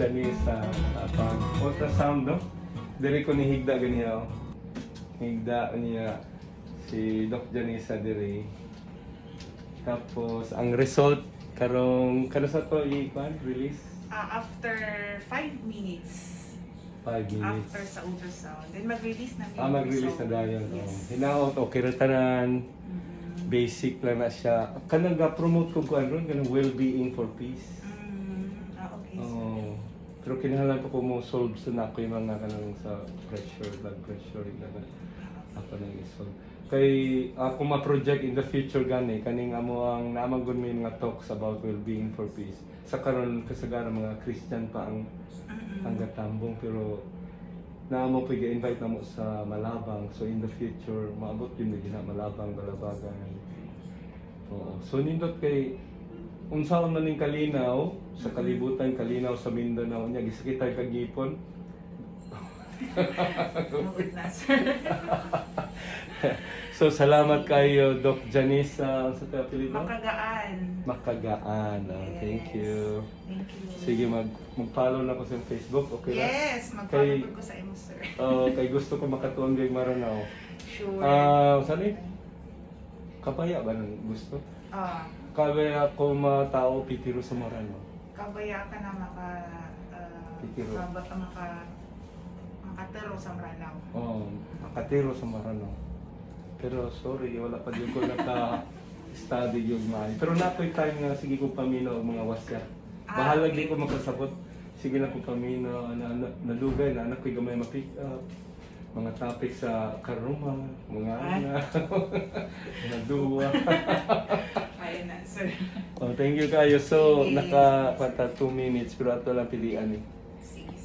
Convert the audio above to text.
Janice sa pag-ultrasound, no? Diri ko ni higda ganiya, oh. Higda niya si Doc Janice diri. Tapos ang result karong kano sa to release After 5 minutes. 5 minutes. After sa ultrasound. Then mag-release na Mag-release na dayon. Yes. Oh. Hinaot okay ra tanan. Basic lang na siya. Kanang ga-promote ko kuan ron kanang well-being for peace. Okay. Oh. Pero kinahanglan ko mo solve sa nako yung mga kanang sa pressure, blood pressure na ako nang isolve. Kay ako ma-project in the future gani kaning amo ang naamang may mga talks about well-being for peace. Sa karon kasagaran mga Christian pa ang gatambong pero naamo pa invite namo sa Malabang, so in the future maabot yun na Malabang, Balabagan. Oo. So nindot kay unsaon man ning kalinaw sa kalibutan, kalinaw sa Mindanao nya gisakitan kag gipon. Na, sir. So salamat kayo Doc Janice sa apelyido. Makagaan. Makagaan. Yes. Thank you. Thank you. Sige mag-follow na ko sa Facebook, okay ra? Yes, mag-follow ko sa imo, sir. Kay gusto ko makatuon kay Maranao. Sure. Saan kapaya ba nang gusto? Ah, Kabaya ako matao pitiro sa Maranao. kabaya ka na Pitiro. makatero sa Maranao. Makatiro sa Maranao. Pero sorry, wala pa din ko naka-study yung mga. Pero nakoy time nga, sige kong paminaw ang mga wasya. Bahala Okay. di ko makasabot. Sige na kong paminaw, nalugay na anak ko'y gamay ma-pick up. Mga topic sa karuma, mga mga duwa. Ayun na, sir. Thank you kayo. So, Yes. naka 2 minutes, pero ato lang pilian eh. Sige,